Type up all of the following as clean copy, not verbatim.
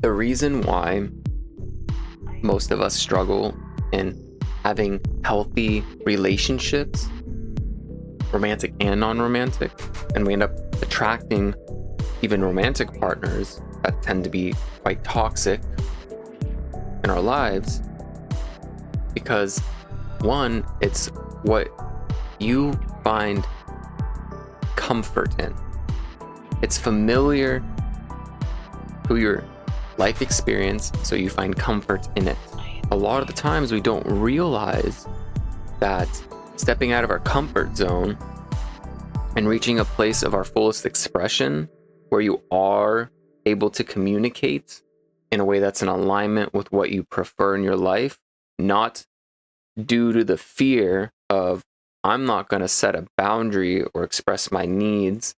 The reason why most of us struggle in having healthy relationships, romantic and non-romantic, and we end up attracting even romantic partners that tend to be quite toxic in our lives, because one, it's what you find comfort in. It's familiar to your life experience, so you find comfort in it. A lot of the times we don't realize that stepping out of our comfort zone and reaching a place of our fullest expression where you are able to communicate in a way that's in alignment with what you prefer in your life, not due to the fear of, I'm not going to set a boundary or express my needs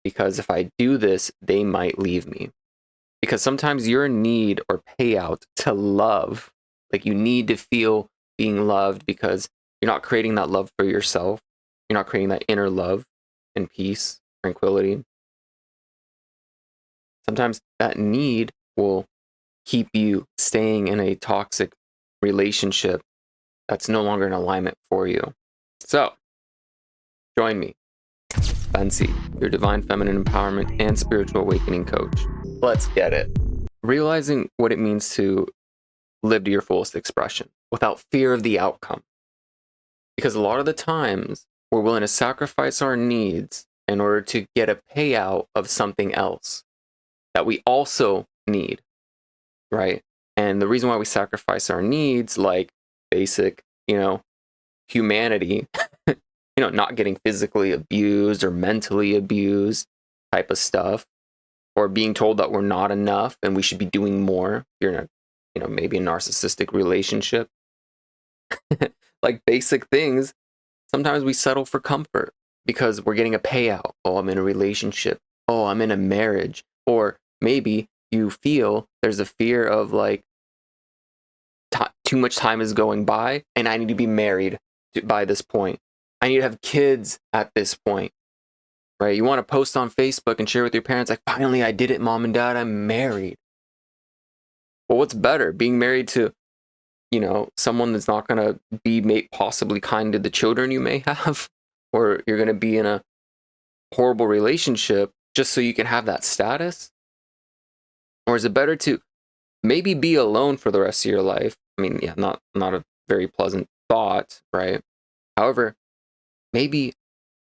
because if I do this, they might leave me. Because sometimes your need or payout to love, like you need to feel being loved because you're not creating that love for yourself. You're not creating that inner love and peace, tranquility. Sometimes that need will keep you staying in a toxic relationship that's no longer in alignment for you. So, join me, Ventzi, your divine feminine empowerment and spiritual awakening coach. Let's get it. Realizing what it means to live to your fullest expression without fear of the outcome. Because a lot of the times, we're willing to sacrifice our needs in order to get a payout of something else that we also need, right? And the reason why we sacrifice our needs, like basic, humanity, not getting physically abused or mentally abused type of stuff, or being told that we're not enough and we should be doing more. You're in a, maybe a narcissistic relationship, like basic things. Sometimes we settle for comfort because we're getting a payout. Oh, I'm in a relationship. Oh, I'm in a marriage. Or maybe you feel there's a fear of like too much time is going by and I need to be married by this point. I need to have kids at this point, right? You want to post on Facebook and share with your parents, like, finally I did it, mom and dad, I'm married. Well, what's better, being married to, someone that's not going to be possibly kind to the children you may have, or you're going to be in a horrible relationship just so you can have that status? Or is it better to maybe be alone for the rest of your life? I mean, yeah, not a very pleasant thought, right? However, maybe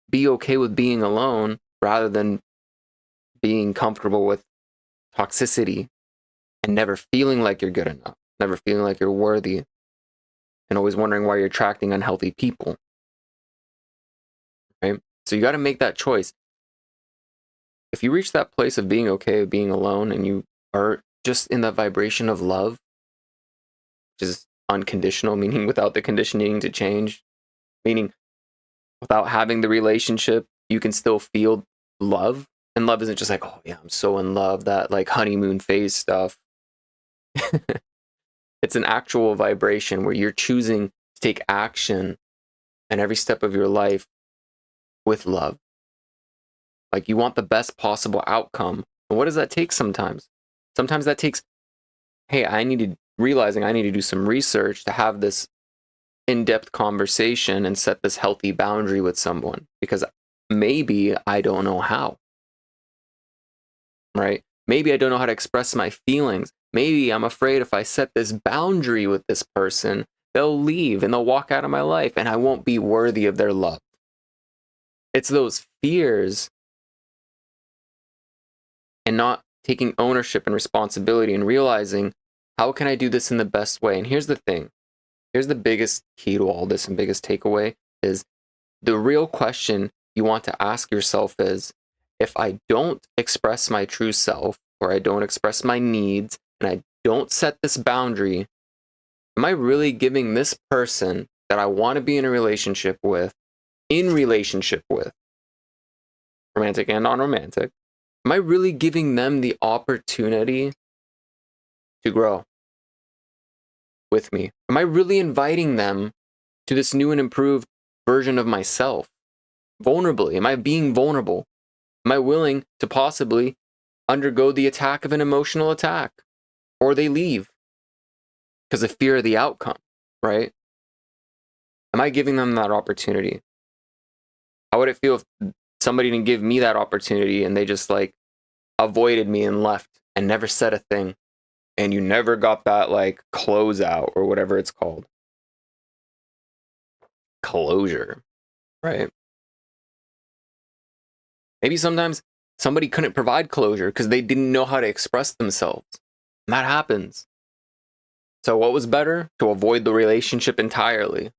be okay with being alone rather than being comfortable with toxicity and never feeling like you're good enough, never feeling like you're worthy, and always wondering why you're attracting unhealthy people, right? So you got to make that choice. If you reach that place of being okay with being alone and you are just in that vibration of love, which is unconditional, meaning without the conditioning to change, meaning without having the relationship, you can still feel love. And love isn't just like, oh yeah, I'm so in love, that like honeymoon phase stuff. It's an actual vibration where you're choosing to take action in every step of your life with love. Like you want the best possible outcome. And what does that take sometimes? Sometimes that takes, hey, realizing I need to do some research to have this in-depth conversation and set this healthy boundary with someone, because maybe I don't know how, right? Maybe I don't know how to express my feelings. Maybe I'm afraid if I set this boundary with this person, they'll leave and they'll walk out of my life and I won't be worthy of their love. It's those fears and not taking ownership and responsibility and realizing, how can I do this in the best way? And here's the thing. Here's the biggest key to all this and biggest takeaway is the real question you want to ask yourself is, if I don't express my true self, or I don't express my needs, and I don't set this boundary, am I really giving this person that I want to be in relationship with, romantic and non-romantic, am I really giving them the opportunity to grow with me? Am I really inviting them to this new and improved version of myself? Vulnerably, am I being vulnerable? Am I willing to possibly undergo the attack of an emotional attack? or they leave because of fear of the outcome, right? Am I giving them that opportunity? How would it feel if somebody didn't give me that opportunity and they just like avoided me and left and never said a thing, and you never got that like closeout or whatever it's called? Closure, right? Maybe sometimes somebody couldn't provide closure because they didn't know how to express themselves. And that happens. So what was better? To avoid the relationship entirely.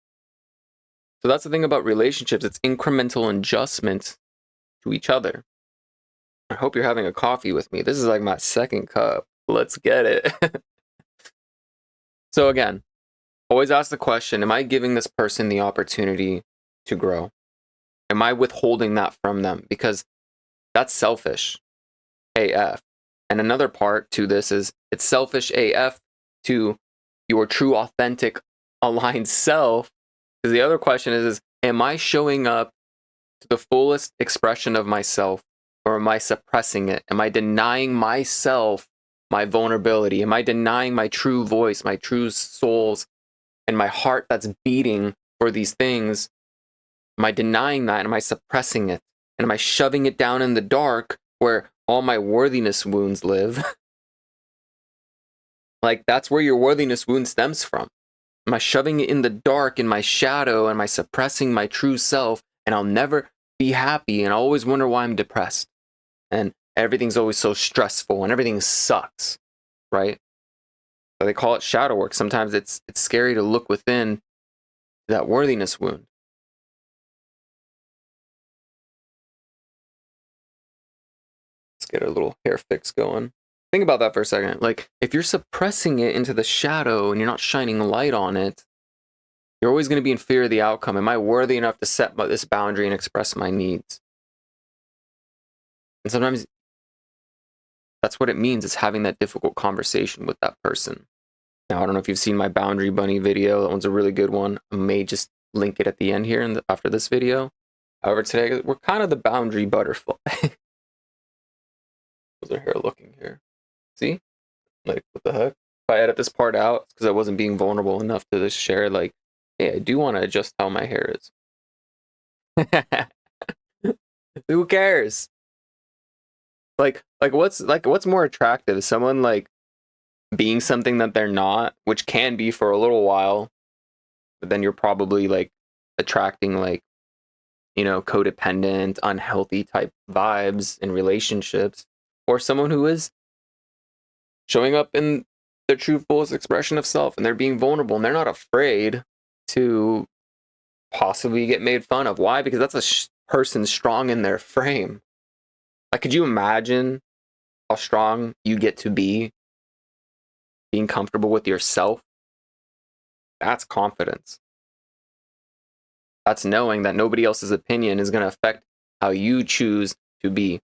So that's the thing about relationships. It's incremental adjustments to each other. I hope you're having a coffee with me. This is like my second cup. Let's get it. So again, always ask the question, am I giving this person the opportunity to grow? Am I withholding that from them? Because that's selfish AF. And another part to this is it's selfish AF to your true, authentic, aligned self. Because the other question is, am I showing up to the fullest expression of myself, or am I suppressing it? Am I denying myself my vulnerability? Am I denying my true voice, my true souls, and my heart that's beating for these things? Am I denying that? Am I suppressing it? And am I shoving it down in the dark where all my worthiness wounds live? Like, that's where your worthiness wound stems from. Am I shoving it in the dark, in my shadow? Am I suppressing my true self? And I'll never be happy, and I always wonder why I'm depressed. And everything's always so stressful, and everything sucks, right? So they call it shadow work. Sometimes it's scary to look within that worthiness wound. Let's get a little hair fix going. Think about that for a second. Like, if you're suppressing it into the shadow and you're not shining light on it, you're always going to be in fear of the outcome. Am I worthy enough to set this boundary and express my needs? And sometimes that's what it means, is having that difficult conversation with that person. Now, I don't know if you've seen my Boundary Bunny video. That one's a really good one. I may just link it at the end here after this video. However, today we're kind of the boundary butterfly. How's our hair looking here? See? Like, what the heck? If I edit this part out, it's because I wasn't being vulnerable enough to just share, like, hey, I do want to adjust how my hair is. Who cares? Like what's more attractive? Someone like being something that they're not, which can be for a little while, but then you're probably like attracting like, you know, codependent, unhealthy type vibes in relationships, or someone who is showing up in their true fullest expression of self, and they're being vulnerable, and they're not afraid to possibly get made fun of. Why? Because that's a person strong in their frame. Like, could you imagine how strong you get to be being comfortable with yourself? That's confidence. That's knowing that nobody else's opinion is going to affect how you choose to be.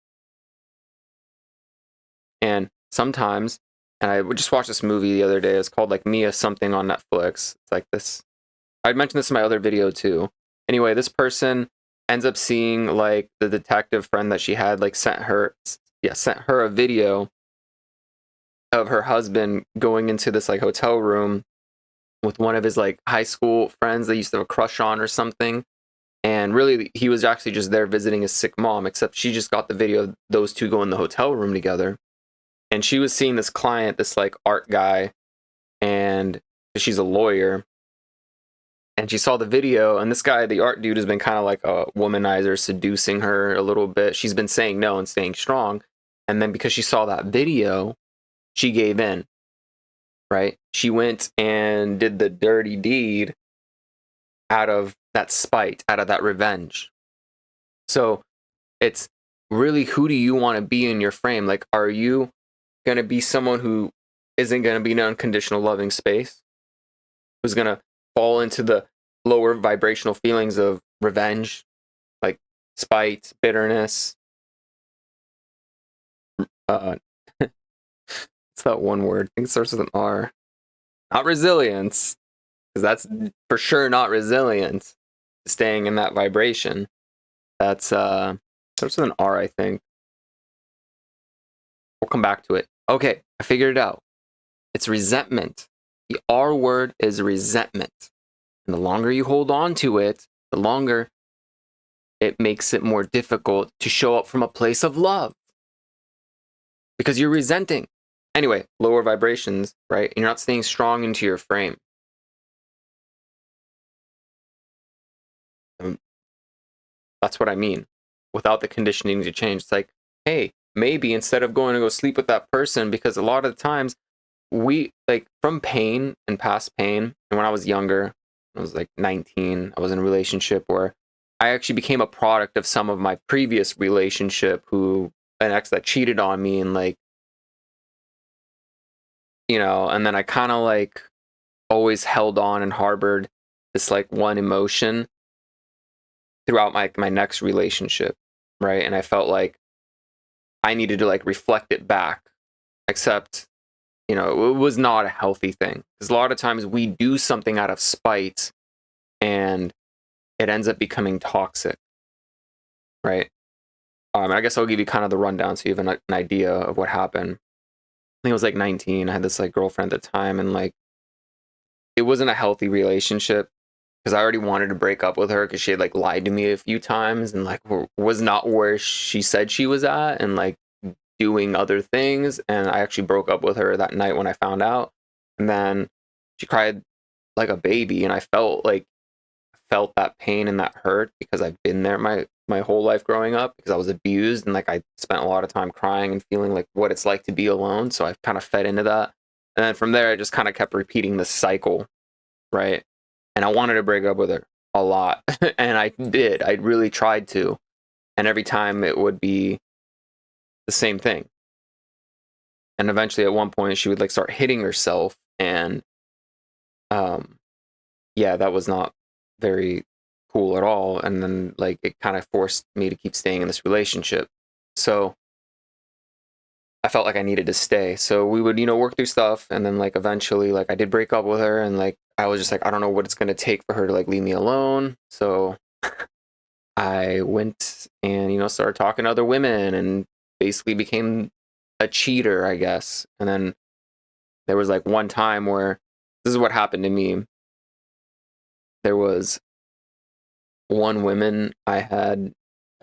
And sometimes, and I just watched this movie the other day, it's called like Mia something on Netflix. It's like this, I'd mentioned this in my other video too. Anyway, this person ends up seeing like the detective friend that she had like sent her a video of her husband going into this like hotel room with one of his like high school friends they used to have a crush on or something. And really, he was actually just there visiting his sick mom, except she just got the video of those two go in the hotel room together. And she was seeing this client, this like art guy, and she's a lawyer. And she saw the video, and this guy, the art dude, has been kind of like a womanizer, seducing her a little bit. She's been saying no and staying strong. And then because she saw that video, she gave in, right? She went and did the dirty deed out of that spite, out of that revenge. So it's really, who do you want to be in your frame? Like, are you going to be someone who isn't going to be in an unconditional loving space? Who's going to fall into the lower vibrational feelings of revenge, like spite, bitterness? It's that one word. I think it starts with an R. Not resilience, because that's for sure not resilient. Staying in that vibration. That's starts with an R, I think. We'll come back to it. Okay, I figured it out. It's resentment. The R word is resentment. And the longer you hold on to it, the longer it makes it more difficult to show up from a place of love. Because you're resenting. Anyway, lower vibrations, right? And you're not staying strong into your frame. That's what I mean. Without the conditioning to change. It's like, hey, maybe instead of going to go sleep with that person, because a lot of the times we, like, from pain and past pain, and when I was younger, I was like 19, I was in a relationship where I actually became a product of some of my previous relationship, who, an ex that cheated on me, and like, you know, and then I kind of like always held on and harbored this like one emotion throughout my next relationship, right? And I felt like I needed to like reflect it back, except, you know, it was not a healthy thing, because a lot of times we do something out of spite and it ends up becoming toxic, right? I guess I'll give you kind of the rundown so you have an idea of what happened. I think I was like 19. I had this like girlfriend at the time, and like it wasn't a healthy relationship, because I already wanted to break up with her because she had like lied to me a few times and like was not where she said she was at, and like doing other things. And I actually broke up with her that night when I found out. And then she cried like a baby, and I felt that pain and that hurt, because I've been there my whole life growing up, because I was abused, and like I spent a lot of time crying and feeling like what it's like to be alone. So I've kind of fed into that. And then from there I just kind of kept repeating this cycle, right? And I wanted to break up with her a lot. And I did. I really tried to. And every time it would be the same thing. And eventually at one point she would like start hitting herself, and um yeah, that was not very cool at all. And then like it kind of forced me to keep staying in this relationship. So I felt like I needed to stay. So we would, you know, work through stuff, and then like eventually like I did break up with her, and like I was just like, I don't know what it's going to take for her to like leave me alone. So I went and, you know, started talking to other women, and basically became a cheater, I guess. And then there was like one time where this is what happened to me. There was one woman I had,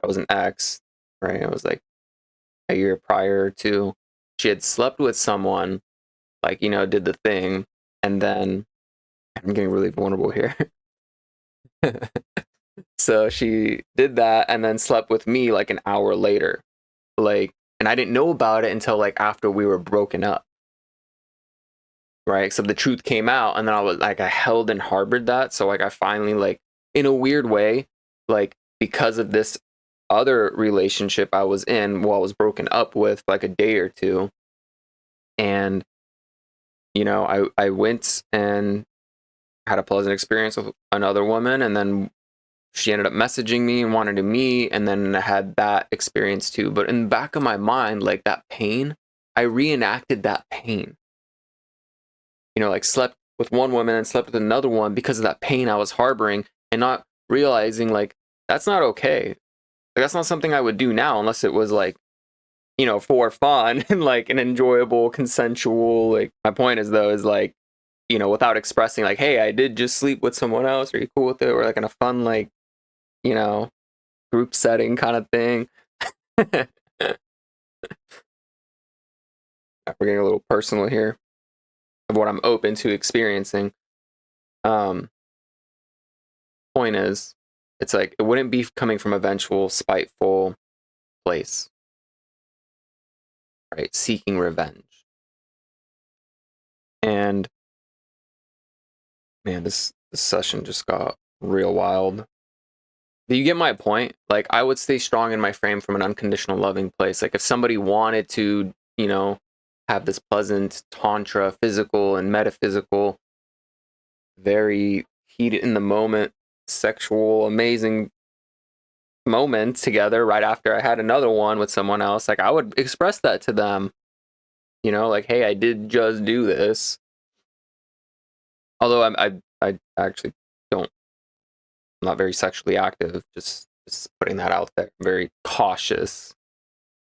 I was an ex, right? I was like a year prior to, she had slept with someone, like, you know, did the thing. And then I'm getting really vulnerable here. So she did that and then slept with me like an hour later. Like, and I didn't know about it until like after we were broken up. Right. So the truth came out, and then I was like, I held and harbored that. So like I finally, like, in a weird way, like because of this other relationship I was in, well, I was broken up with like a day or two. And, you know, I went and had a pleasant experience with another woman, and then she ended up messaging me and wanted to meet, and then I had that experience too. But in the back of my mind, like that pain, I reenacted that pain. You know, like slept with one woman and slept with another one because of that pain I was harboring, and not realizing like that's not okay. Like that's not something I would do now unless it was like, you know, for fun and like an enjoyable, consensual. Like my point is though is like, you know, without expressing like, hey, I did just sleep with someone else. Are you cool with it? Or like in a fun, like, you know, group setting kind of thing. We're getting a little personal here of what I'm open to experiencing. Um, Point is, it's like it wouldn't be coming from a vengeful, spiteful place, right? Seeking revenge. And man, this session just got real wild. Do you get my point? Like, I would stay strong in my frame from an unconditional loving place. Like, if somebody wanted to, you know, have this pleasant tantra, physical and metaphysical, very heated in the moment, sexual, amazing moment together right after I had another one with someone else, like, I would express that to them, you know, like, hey, I did just do this. Although I actually don't, I'm not very sexually active, just putting that out there. I'm very cautious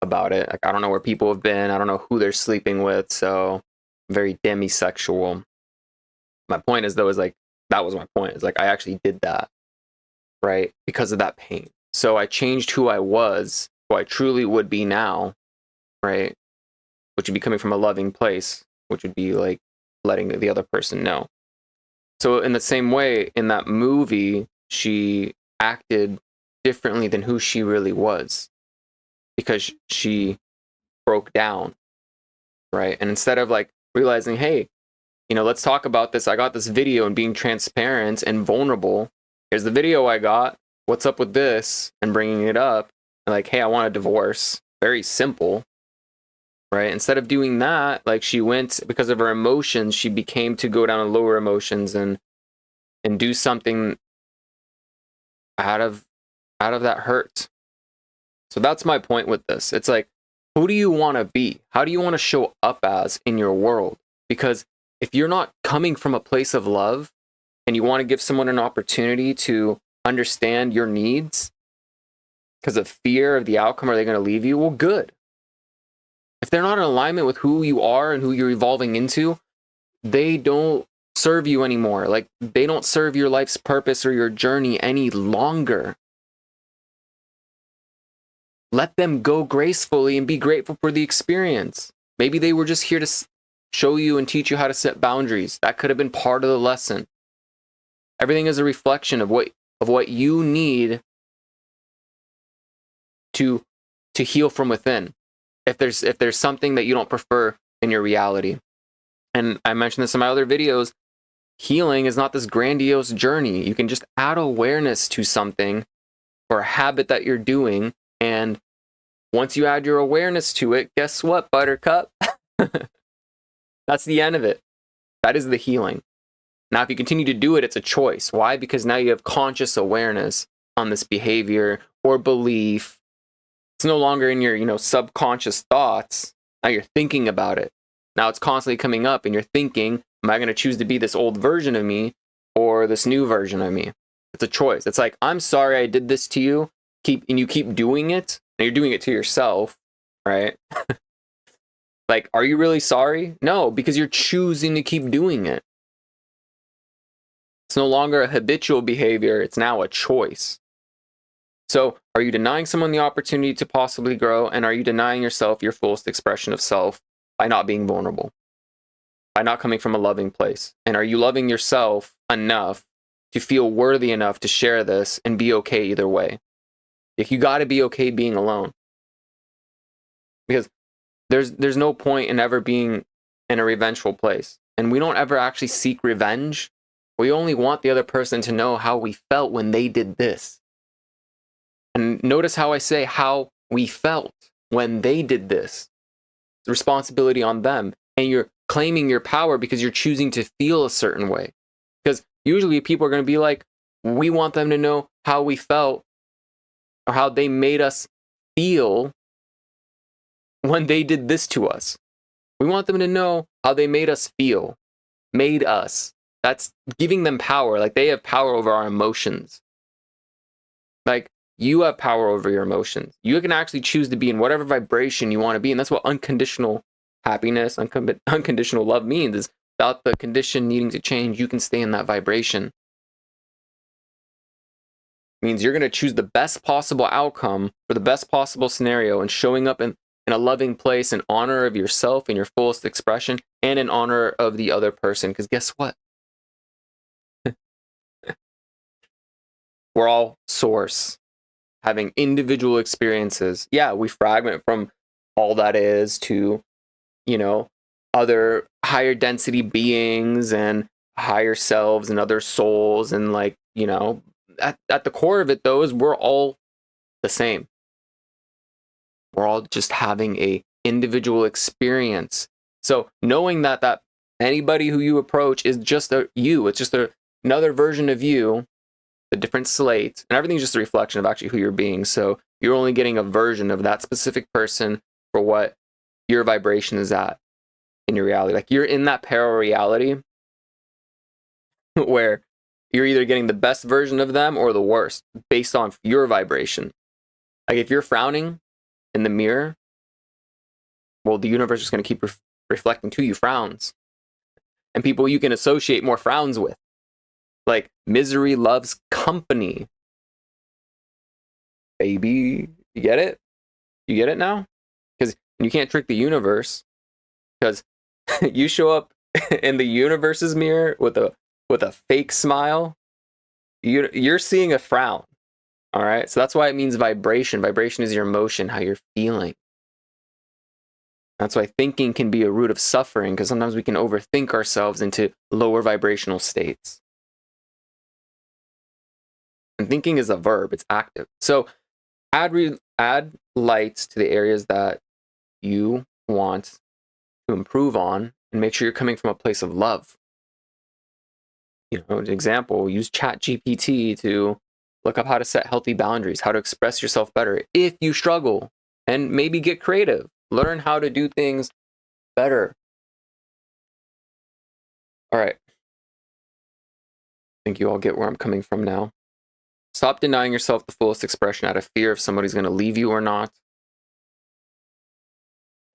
about it. Like, I don't know where people have been. I don't know who they're sleeping with. So very demisexual. My point is, though, is like, that was my point. It's like, I actually did that, right? Because of that pain. So I changed who I was, who I truly would be now, right? Which would be coming from a loving place, which would be like letting the other person know. So in the same way, in that movie, she acted differently than who she really was because she broke down, right? And instead of like realizing, hey, let's talk about this. I got this video, and being transparent and vulnerable. Here's the video I got. What's up with this? And bringing it up. And like, hey, I want a divorce. Very simple, right? Instead of doing that, like, she went, because of her emotions, she became to go down to lower emotions and do something out of that hurt. So that's my point with this. It's like, who do you want to be? How do you want to show up as in your world? Because if you're not coming from a place of love and you want to give someone an opportunity to understand your needs because of fear of the outcome, are they going to leave you? Well, good. If they're not in alignment with who you are and who you're evolving into, they don't serve you anymore. Like, they don't serve your life's purpose or your journey any longer. Let them go gracefully and be grateful for the experience. Maybe they were just here to show you and teach you how to set boundaries. That could have been part of the lesson. Everything is a reflection of what you need to heal from within. If there's something that you don't prefer in your reality. And I mentioned this in my other videos, healing is not this grandiose journey. You can just add awareness to something or a habit that you're doing, and once you add your awareness to it, guess what, buttercup? That's the end of it. That is the healing. Now, if you continue to do it, it's a choice. Why? Because now you have conscious awareness on this behavior or belief. It's no longer in your, subconscious thoughts. Now you're thinking about it. Now it's constantly coming up and you're thinking, am I going to choose to be this old version of me or this new version of me? It's a choice. It's like, I'm sorry I did this to you. And you keep doing it. And you're doing it to yourself, right? Like, are you really sorry? No, because you're choosing to keep doing it. It's no longer a habitual behavior. It's now a choice. So are you denying someone the opportunity to possibly grow? And are you denying yourself your fullest expression of self by not being vulnerable? By not coming from a loving place? And are you loving yourself enough to feel worthy enough to share this and be okay either way? Like, you got to be okay being alone. Because there's no point in ever being in a revengeful place. And we don't ever actually seek revenge. We only want the other person to know how we felt when they did this. And notice how I say how we felt when they did this. It's responsibility on them. And you're claiming your power because you're choosing to feel a certain way. Because usually people are going to be like, we want them to know how we felt or how they made us feel when they did this to us. We want them to know how they made us feel. Made us. That's giving them power. Like, they have power over our emotions. Like, you have power over your emotions. You can actually choose to be in whatever vibration you want to be. And that's what unconditional happiness, unconditional love means, is without the condition needing to change, you can stay in that vibration. It means you're going to choose the best possible outcome for the best possible scenario and showing up in a loving place in honor of yourself and your fullest expression and in honor of the other person. Because guess what? We're all source, having individual experiences. Yeah, we fragment from all that is to, other higher density beings and higher selves and other souls. And at the core of it, though, is we're all the same. We're all just having a individual experience. So knowing that anybody who you approach is just you, it's just another version of you, a different slate, and everything's just a reflection of actually who you're being. So you're only getting a version of that specific person for what your vibration is at in your reality. Like, you're in that parallel reality where you're either getting the best version of them or the worst based on your vibration. Like, if you're frowning in the mirror, well, the universe is going to keep reflecting to you frowns. And people you can associate more frowns with. Like, misery loves company. Baby, you get it? You get it now? Because you can't trick the universe. Because you show up in the universe's mirror with a fake smile, you're seeing a frown. All right? So that's why it means vibration. Vibration is your emotion, how you're feeling. That's why thinking can be a root of suffering, because sometimes we can overthink ourselves into lower vibrational states. And thinking is a verb, it's active. So add lights to the areas that you want to improve on, and make sure you're coming from a place of love. You know, an example, use ChatGPT to look up how to set healthy boundaries, how to express yourself better if you struggle, and maybe get creative. Learn how to do things better. All right. I think you all get where I'm coming from now. Stop denying yourself the fullest expression out of fear if somebody's going to leave you or not.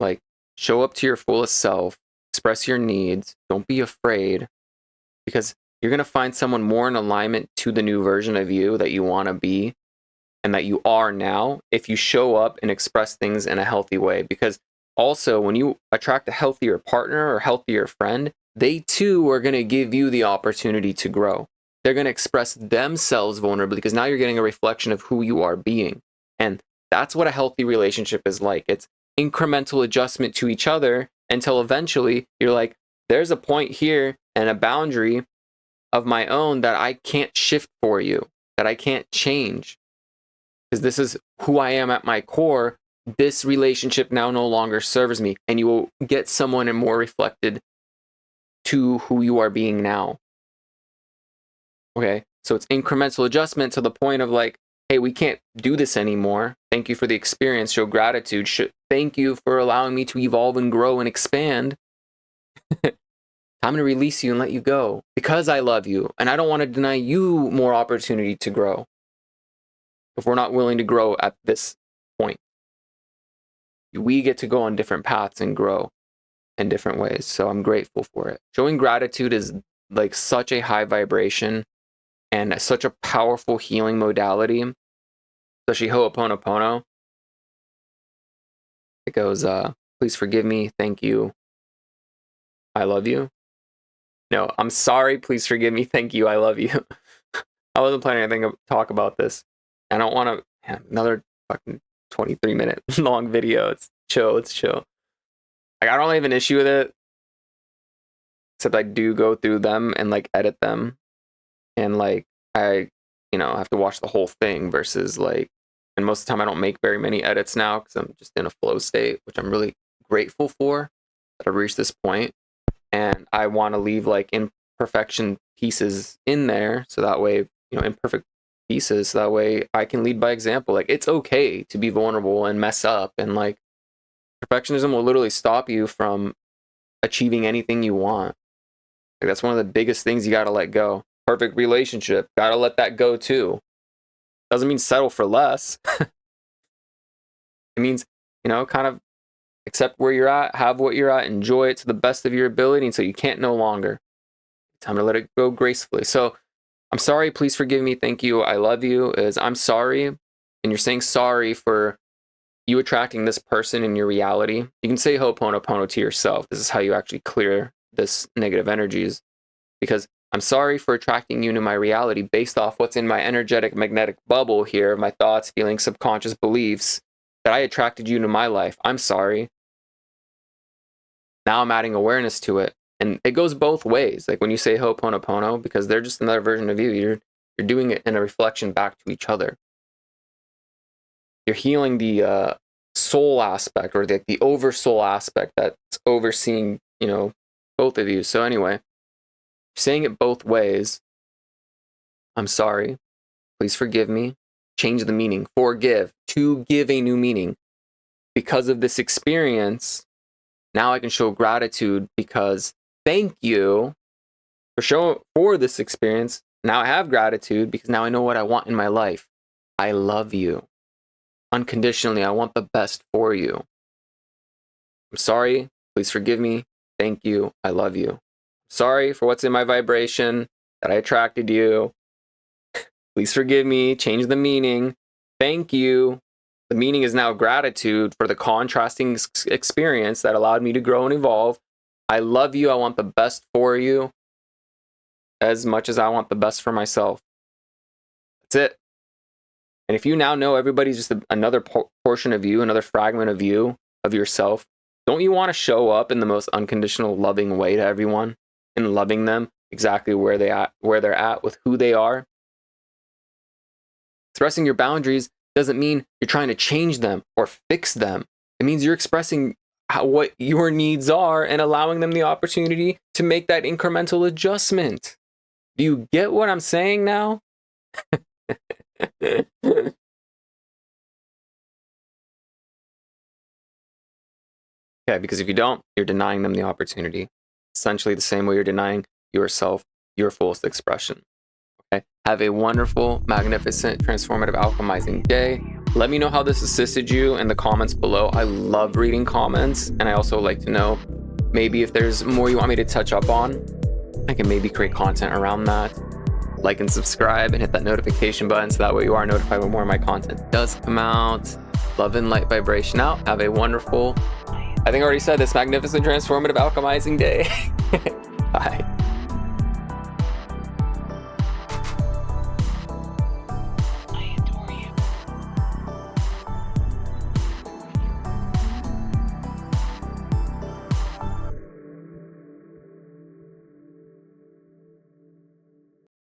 Like, show up to your fullest self, express your needs, don't be afraid, because you're going to find someone more in alignment to the new version of you that you want to be and that you are now if you show up and express things in a healthy way. Because also, when you attract a healthier partner or healthier friend, they too are going to give you the opportunity to grow. They're going to express themselves vulnerably, because now you're getting a reflection of who you are being. And that's what a healthy relationship is like. It's incremental adjustment to each other until eventually you're like, there's a point here and a boundary of my own that I can't shift for you, that I can't change, because this is who I am at my core. This relationship now no longer serves me, and you will get someone and more reflected to who you are being now. Okay, so it's incremental adjustment to the point of like, hey, we can't do this anymore. Thank you for the experience. Show gratitude. Thank you for allowing me to evolve and grow and expand. I'm going to release you and let you go because I love you, and I don't want to deny you more opportunity to grow if we're not willing to grow at this point. We get to go on different paths and grow in different ways. So I'm grateful for it. Showing gratitude is like such a high vibration and such a powerful healing modality, especially Ho'oponopono. It goes, please forgive me, thank you, I love you. No, I'm sorry, please forgive me, thank you, I love you. I wasn't planning anything to talk about this. I don't want to, another fucking 23-minute long video. It's chill. Like, I don't have an issue with it, except I do go through them and like edit them. And like, I, have to watch the whole thing versus like, and most of the time I don't make very many edits now because I'm just in a flow state, which I'm really grateful for that I've reached this point. And I want to leave like imperfection pieces in there. So that way, imperfect pieces. So that way I can lead by example. Like, it's okay to be vulnerable and mess up. And like, perfectionism will literally stop you from achieving anything you want. Like, that's one of the biggest things you got to let go. Perfect relationship, got to let that go too. Doesn't mean settle for less. It means, kind of accept where you're at, have what you're at, enjoy it to the best of your ability until you can't no longer. Time to let it go gracefully. So I'm sorry, please forgive me, thank you, I love you, is I'm sorry. And you're saying sorry for you attracting this person in your reality. You can say Ho'oponopono to yourself. This is how you actually clear this negative energies. Because I'm sorry for attracting you into my reality based off what's in my energetic magnetic bubble here, my thoughts, feelings, subconscious beliefs, that I attracted you into my life. I'm sorry. Now I'm adding awareness to it. And it goes both ways. Like when you say Ho'oponopono, because they're just another version of you, you're doing it in a reflection back to each other. You're healing the soul aspect, or the oversoul aspect that's overseeing, both of you. So anyway, saying it both ways. I'm sorry. Please forgive me. Change the meaning. Forgive. To give a new meaning. Because of this experience, now I can show gratitude because thank you for this experience. Now I have gratitude because now I know what I want in my life. I love you. Unconditionally, I want the best for you. I'm sorry. Please forgive me. Thank you. I love you. Sorry for what's in my vibration, that I attracted you. Please forgive me. Change the meaning. Thank you. The meaning is now gratitude for the contrasting experience that allowed me to grow and evolve. I love you. I want the best for you as much as I want the best for myself. That's it. And if you now know everybody's just another portion of you, another fragment of you, of yourself, don't you want to show up in the most unconditional, loving way to everyone and loving them exactly where they're at with who they are? Expressing your boundaries doesn't mean you're trying to change them or fix them. It means you're expressing what your needs are and allowing them the opportunity to make that incremental adjustment. Do you get what I'm saying now? Okay, because if you don't, you're denying them the opportunity. Essentially the same way you're denying yourself your fullest expression. Okay, have a wonderful, magnificent, transformative, alchemizing day. Let me know how this assisted you in the comments below. I love reading comments, and I also like to know maybe if there's more you want me to touch up on. I can maybe create content around that. Like and subscribe and hit that notification button so that way you are notified when more of my content does come out. Love and light vibration out. Have a wonderful, I think I already said this, magnificent, transformative, alchemizing day. Bye.